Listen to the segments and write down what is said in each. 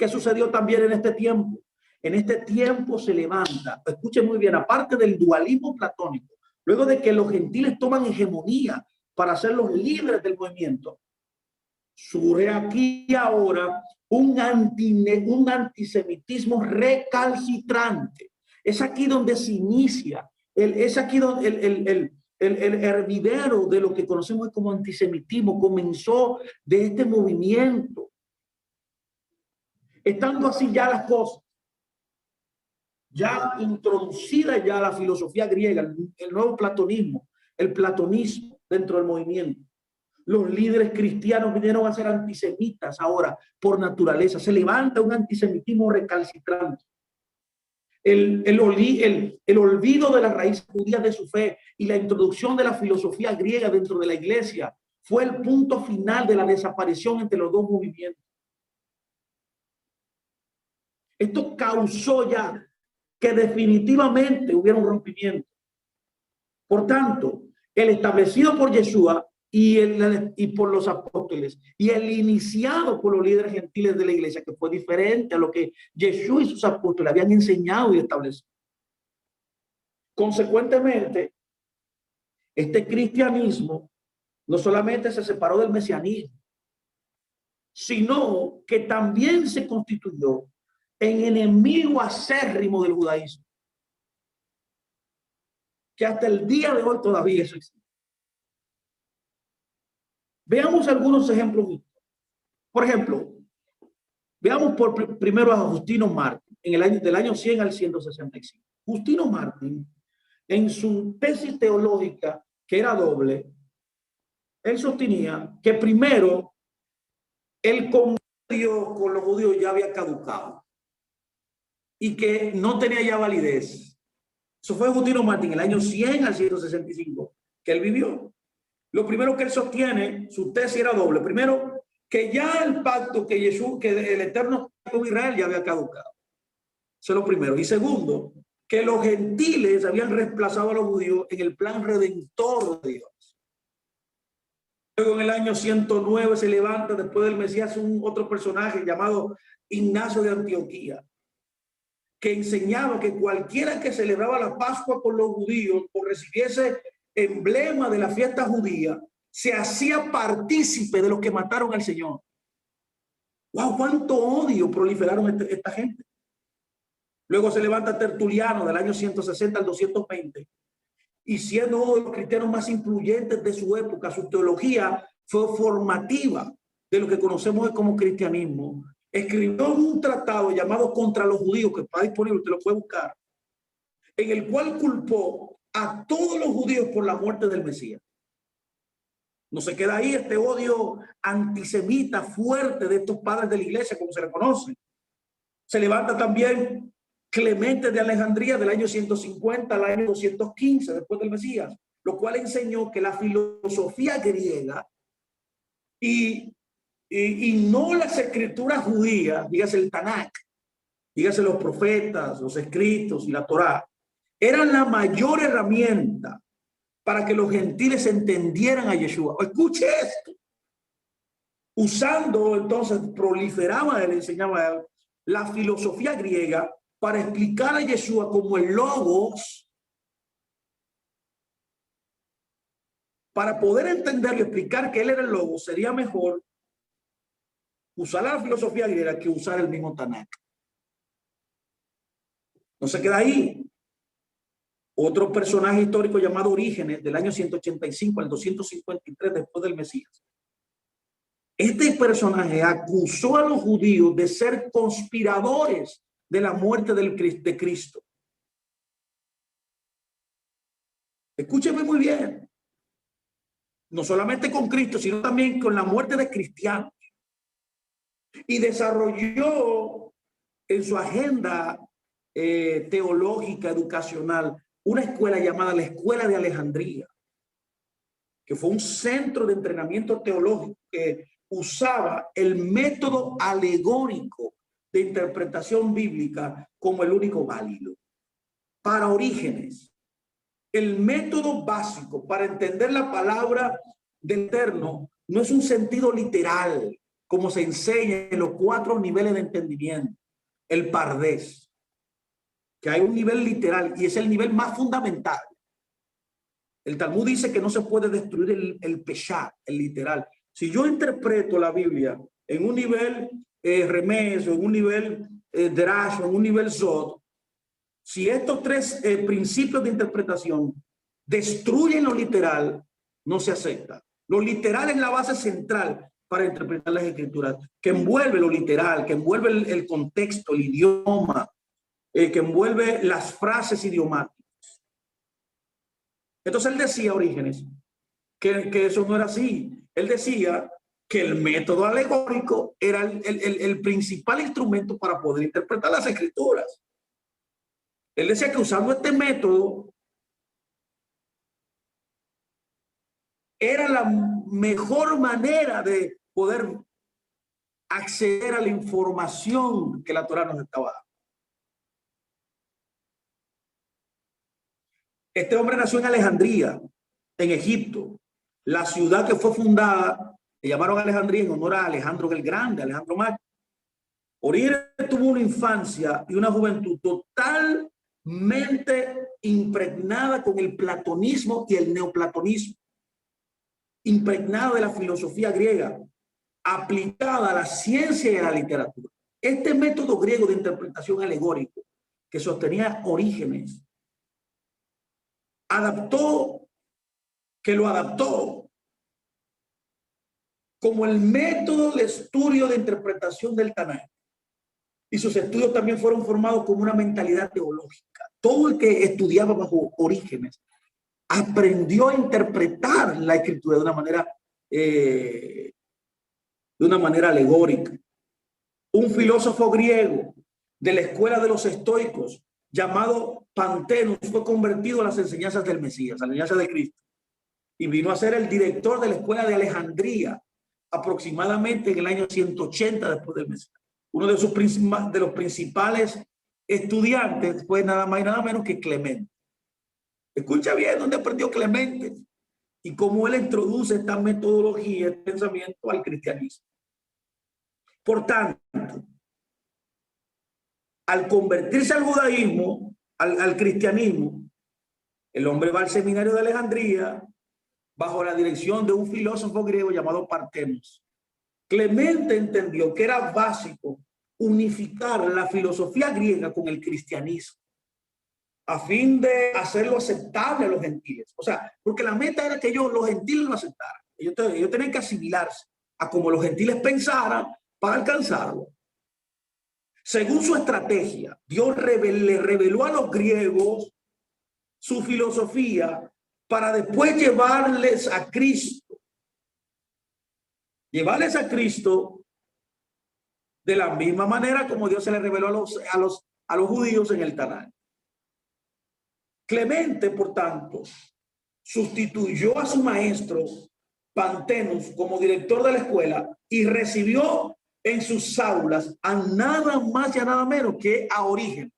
¿Qué sucedió también en este tiempo? En este tiempo se levanta, escuchen muy bien, aparte del dualismo platónico, luego de que los gentiles toman hegemonía para ser los líderes del movimiento, surge aquí ahora un antisemitismo recalcitrante. Es aquí donde se inicia, es aquí donde el hervidero de lo que conocemos como antisemitismo comenzó de este movimiento. Estando así ya las cosas, ya introducida ya la filosofía griega, el nuevo platonismo, el platonismo dentro del movimiento. Los líderes cristianos vinieron a ser antisemitas ahora por naturaleza. Se levanta un antisemitismo recalcitrante. El olvido de las raíces judías de su fe y la introducción de la filosofía griega dentro de la iglesia fue el punto final de la desaparición entre los dos movimientos. Esto causó ya que definitivamente hubiera un rompimiento. Por tanto, el establecido por Yeshua y por los apóstoles y el iniciado por los líderes gentiles de la iglesia, que fue diferente a lo que Yeshua y sus apóstoles habían enseñado y establecido. Consecuentemente, este cristianismo no solamente se separó del mesianismo, sino que también se constituyó en enemigo acérrimo del judaísmo, que hasta el día de hoy todavía eso existe. Veamos algunos ejemplos. Por ejemplo, veamos primero a Justino Mártir, del año 100 al 165. Justino Mártir, en su tesis teológica, que era doble, él sostenía que primero el convenio con los judíos ya había caducado y que no tenía ya validez. Eso fue Justino Mártir en el año 100 al 165 que él vivió. Lo primero que él sostiene, su tesis era doble. Primero, que ya el pacto que el Eterno con Israel ya había caducado. Eso es lo primero. Y segundo, que los gentiles habían reemplazado a los judíos en el plan redentor de Dios. Luego en el año 109 se levanta después del Mesías otro personaje llamado Ignacio de Antioquía, que enseñaba que cualquiera que celebraba la Pascua con los judíos o recibiese emblema de la fiesta judía, se hacía partícipe de los que mataron al Señor. ¡Wow! ¡Cuánto odio proliferaron esta gente! Luego se levanta Tertuliano del año 160 al 220 y siendo uno de los cristianos más influyentes de su época, su teología fue formativa de lo que conocemos como cristianismo. Escribió un tratado llamado Contra los Judíos, que está disponible, usted lo puede buscar, en el cual culpó a todos los judíos por la muerte del Mesías. No se queda ahí este odio antisemita fuerte de estos padres de la iglesia, como se le conoce. Se levanta también Clemente de Alejandría del año 150 al año 215 después del Mesías, lo cual enseñó que la filosofía griega y no las escrituras judías, dígase el Tanakh, dígase los profetas, los escritos y la Torá, eran la mayor herramienta para que los gentiles entendieran a Yeshua. Escuche esto. Usando, entonces, proliferaba, él enseñaba la filosofía griega para explicar a Yeshua como el Logos. Para poder entender y explicar que él era el Logos, sería mejor usar la filosofía griega que usar el mismo Tanakh. No se queda ahí. Otro personaje histórico llamado Orígenes, del año 185 al 253 después del Mesías. Este personaje acusó a los judíos de ser conspiradores de la muerte de Cristo. Escúcheme muy bien. No solamente con Cristo, sino también con la muerte de cristianos. Y desarrolló en su agenda teológica, educacional, una escuela llamada la Escuela de Alejandría, que fue un centro de entrenamiento teológico que usaba el método alegórico de interpretación bíblica como el único válido. Para Orígenes, el método básico para entender la palabra del Eterno no es un sentido literal, como se enseña en los 4 niveles de entendimiento, el Pardés, que hay un nivel literal y es el nivel más fundamental. El Talmud dice que no se puede destruir el Peshat, el literal. Si yo interpreto la Biblia en un nivel Remes, o en un nivel Drash, o en un nivel Zod, si estos 3 principios de interpretación destruyen lo literal, no se acepta. Lo literal es la base central para interpretar las escrituras, que envuelve lo literal, que envuelve el contexto, el idioma, que envuelve las frases idiomáticas. Entonces él decía, Orígenes, que eso no era así. Él decía que el método alegórico era el principal instrumento para poder interpretar las escrituras. Él decía que usando este método era la mejor manera de poder acceder a la información que la Torá nos estaba dando. Este hombre nació en Alejandría, en Egipto, la ciudad que fue fundada, le llamaron Alejandría en honor a Alejandro el Grande, Alejandro Magno. Orígenes tuvo una infancia y una juventud totalmente impregnada con el platonismo y el neoplatonismo, impregnada de la filosofía griega, aplicada a la ciencia y a la literatura. Este método griego de interpretación alegórico que sostenía Orígenes, lo adaptó como el método de estudio de interpretación del Tanaj. Y sus estudios también fueron formados como una mentalidad teológica. Todo el que estudiaba bajo Orígenes aprendió a interpretar la escritura de una manera alegórica. Un filósofo griego de la escuela de los estoicos llamado Pantenos fue convertido a las enseñanzas del Mesías, a la enseñanza de Cristo, y vino a ser el director de la escuela de Alejandría aproximadamente en el año 180 después del Mesías. Uno de los principales estudiantes fue nada más y nada menos que Clemente. Escucha bien dónde aprendió Clemente y cómo él introduce esta metodología, este pensamiento al cristianismo. Por tanto, al convertirse al judaísmo, al cristianismo, el hombre va al seminario de Alejandría bajo la dirección de un filósofo griego llamado Partenos. Clemente entendió que era básico unificar la filosofía griega con el cristianismo a fin de hacerlo aceptable a los gentiles. O sea, porque la meta era que los gentiles lo aceptaran. Ellos tenían que asimilarse a como los gentiles pensaran para alcanzarlo. Según su estrategia, Dios le reveló a los griegos su filosofía para después llevarles a Cristo. Llevarles a Cristo de la misma manera como Dios se le reveló a los judíos en el Tanaj. Clemente, por tanto, sustituyó a su maestro Pantenos como director de la escuela y recibió en sus aulas a nada más y a nada menos que a Orígenes.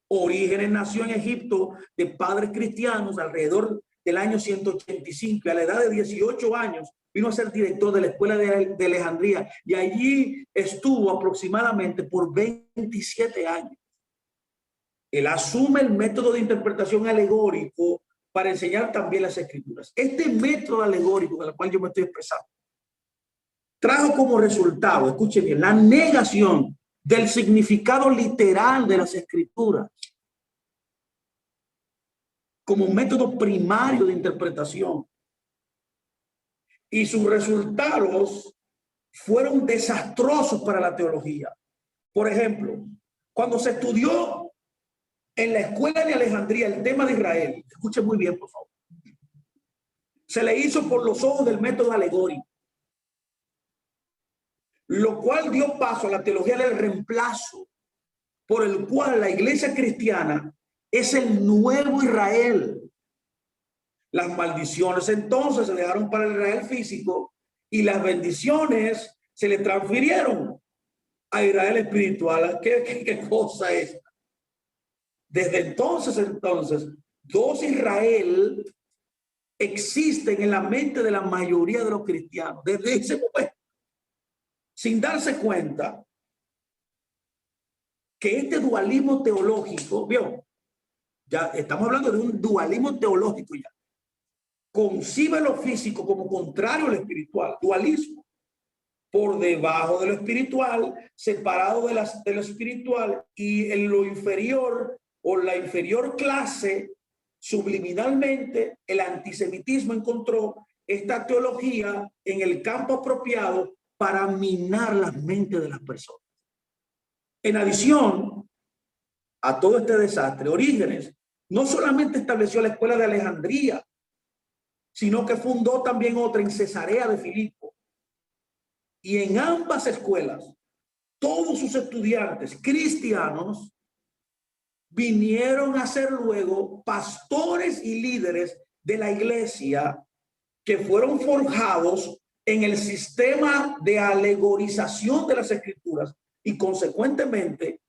Orígenes nació en Egipto de padres cristianos alrededor del año 185 y a la edad de 18 años vino a ser director de la escuela de Alejandría y allí estuvo aproximadamente por 27 años. Él asume el método de interpretación alegórico para enseñar también las escrituras. Este método alegórico del cual yo me estoy expresando trajo como resultado, escuchen bien, la negación del significado literal de las escrituras como método primario de interpretación. Y sus resultados fueron desastrosos para la teología. Por ejemplo, cuando se estudió en la escuela de Alejandría el tema de Israel, escuchen muy bien, por favor, se le hizo por los ojos del método alegórico, lo cual dio paso a la teología del reemplazo, por el cual la iglesia cristiana es el nuevo Israel. Las maldiciones entonces se dejaron para el Israel físico y las bendiciones se le transfirieron a Israel espiritual. ¿Qué cosa es? Desde entonces, dos Israel existen en la mente de la mayoría de los cristianos. Desde ese momento, sin darse cuenta que este dualismo teológico, ¿vio? Ya estamos hablando de un dualismo teológico ya. Concibe lo físico como contrario al espiritual, dualismo. Por debajo de lo espiritual, separado de lo espiritual, y en lo inferior o la inferior clase, subliminalmente, el antisemitismo encontró esta teología en el campo apropiado para minar las mentes de las personas. En adición a todo este desastre, Orígenes no solamente estableció la escuela de Alejandría, sino que fundó también otra en Cesarea de Filipo. Y en ambas escuelas, todos sus estudiantes cristianos vinieron a ser luego pastores y líderes de la iglesia, que fueron forjados en el sistema de alegorización de las escrituras y consecuentemente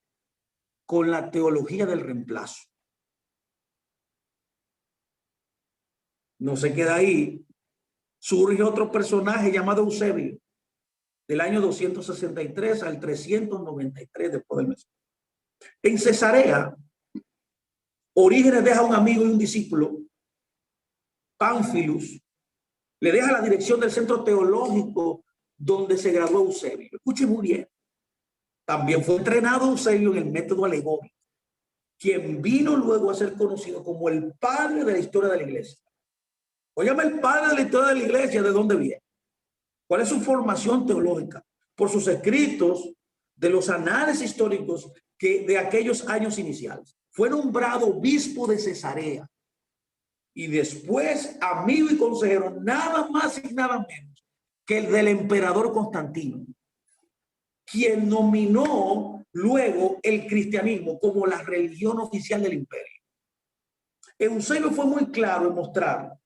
con la teología del reemplazo. No se queda ahí. Surge otro personaje llamado Eusebio, del año 263 al 393 después del Mesías. En Cesarea, Orígenes deja a un amigo y un discípulo, Pánfilus, le deja la dirección del centro teológico donde se graduó Eusebio. Escuche muy bien. También fue entrenado Eusebio en el método alegórico, quien vino luego a ser conocido como el padre de la historia de la iglesia. Óyame, el padre de la historia de la iglesia, ¿de dónde viene? ¿Cuál es su formación teológica? Por sus escritos de los análisis históricos de aquellos años iniciales. Fue nombrado obispo de Cesarea y después amigo y consejero nada más y nada menos que el del emperador Constantino, quien nominó luego el cristianismo como la religión oficial del imperio. Eusebio fue muy claro en mostrar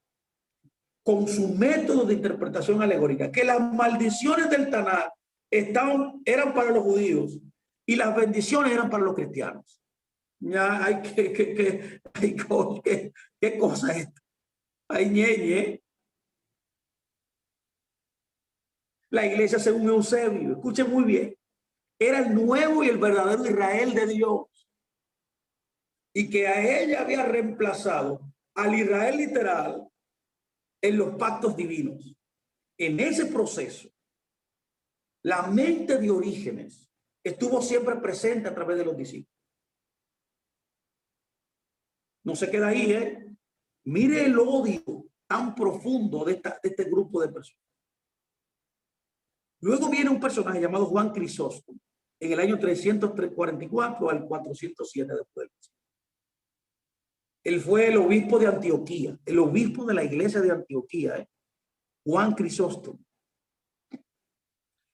con su método de interpretación alegórica que las maldiciones del Tanaj eran para los judíos y las bendiciones eran para los cristianos. Ya hay ¿qué cosa es esta? Hay ñeñe. La iglesia, según Eusebio, escuchen muy bien, era el nuevo y el verdadero Israel de Dios, y que a ella había reemplazado al Israel literal en los pactos divinos. En ese proceso, la mente de Orígenes estuvo siempre presente a través de los discípulos. No se queda ahí, ¿eh? Mire el odio tan profundo de este grupo de personas. Luego viene un personaje llamado Juan Crisóstomo en el año 344 al 407 después. Él fue el obispo de Antioquía, el obispo de la iglesia de Antioquía, ¿eh? Juan Crisóstomo.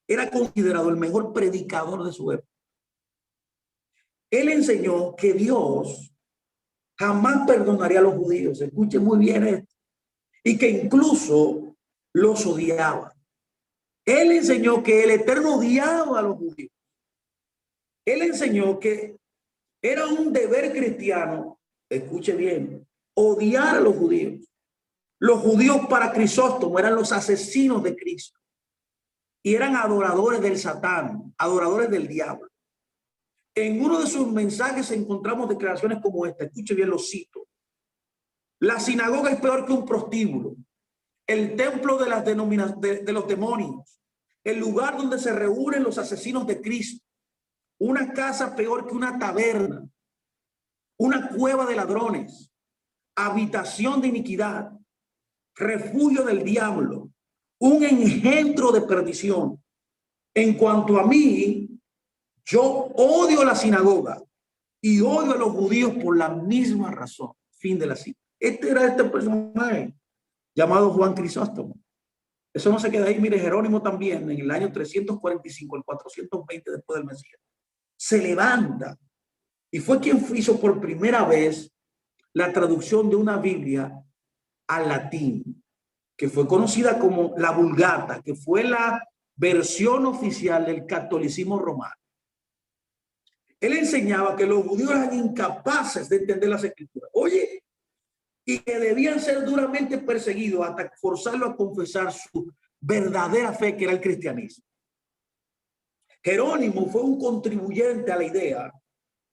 Era considerado el mejor predicador de su época. Él enseñó que Dios jamás perdonaría a los judíos. Escuchen muy bien esto. Y que incluso los odiaba. Él enseñó que el Eterno odiaba a los judíos. Él enseñó que era un deber cristiano, escuche bien, odiar a los judíos. Los judíos para Crisóstomo eran los asesinos de Cristo y eran adoradores del Satán, adoradores del diablo. En uno de sus mensajes encontramos declaraciones como esta. Escuche bien, lo cito. La sinagoga es peor que un prostíbulo, el templo de de los demonios, el lugar donde se reúnen los asesinos de Cristo, una casa peor que una taberna, una cueva de ladrones, habitación de iniquidad, refugio del diablo, un engendro de perdición. En cuanto a mí, yo odio la sinagoga y odio a los judíos por la misma razón. Fin de la cita. Este personaje llamado Juan Crisóstomo. Eso no se queda ahí. Mire, Jerónimo también, en el año 345, el 420 después del Mesías, se levanta y fue quien hizo por primera vez la traducción de una Biblia al latín, que fue conocida como la Vulgata, que fue la versión oficial del catolicismo romano. Él enseñaba que los judíos eran incapaces de entender las escrituras. Oye, y que debían ser duramente perseguidos hasta forzarlo a confesar su verdadera fe, que era el cristianismo. Jerónimo fue un contribuyente a la idea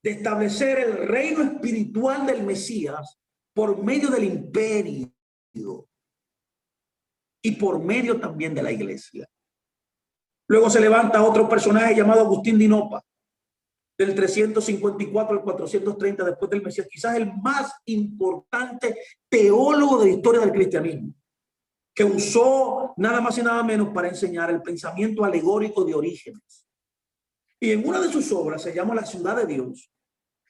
de establecer el reino espiritual del Mesías por medio del imperio y por medio también de la iglesia. Luego se levanta otro personaje llamado Agustín de Hinopa, del 354 al 430 después del Mesías, quizás el más importante teólogo de la historia del cristianismo, que usó nada más y nada menos para enseñar el pensamiento alegórico de Orígenes. Y en una de sus obras, se llama La Ciudad de Dios,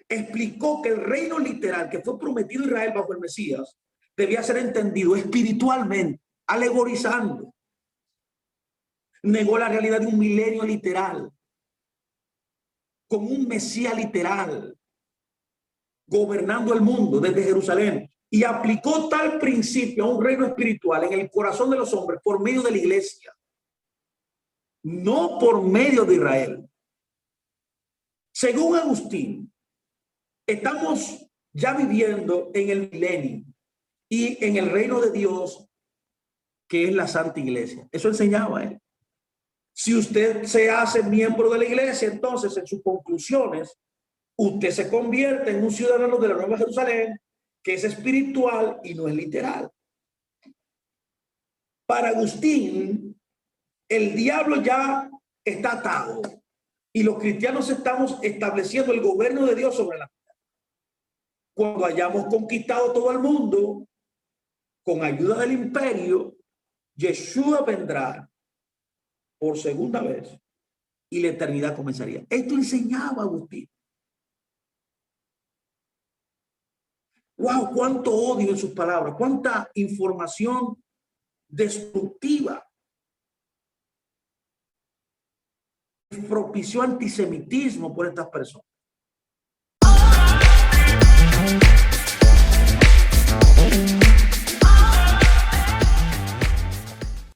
explicó que el reino literal que fue prometido a Israel bajo el Mesías debía ser entendido espiritualmente, alegorizando. Negó la realidad de un milenio literal, con un Mesías literal, gobernando el mundo desde Jerusalén, y aplicó tal principio a un reino espiritual en el corazón de los hombres por medio de la iglesia, no por medio de Israel. Según Agustín, estamos ya viviendo en el milenio y en el reino de Dios, que es la Santa Iglesia. Eso enseñaba él. Si usted se hace miembro de la iglesia, entonces en sus conclusiones, usted se convierte en un ciudadano de la Nueva Jerusalén, que es espiritual y no es literal. Para Agustín, el diablo ya está atado y los cristianos estamos estableciendo el gobierno de Dios sobre la tierra. Cuando hayamos conquistado todo el mundo, con ayuda del imperio, Yeshua vendrá por segunda vez y la eternidad comenzaría. Esto enseñaba Agustín. Wow, cuánto odio en sus palabras, cuánta información destructiva. Propició antisemitismo por estas personas.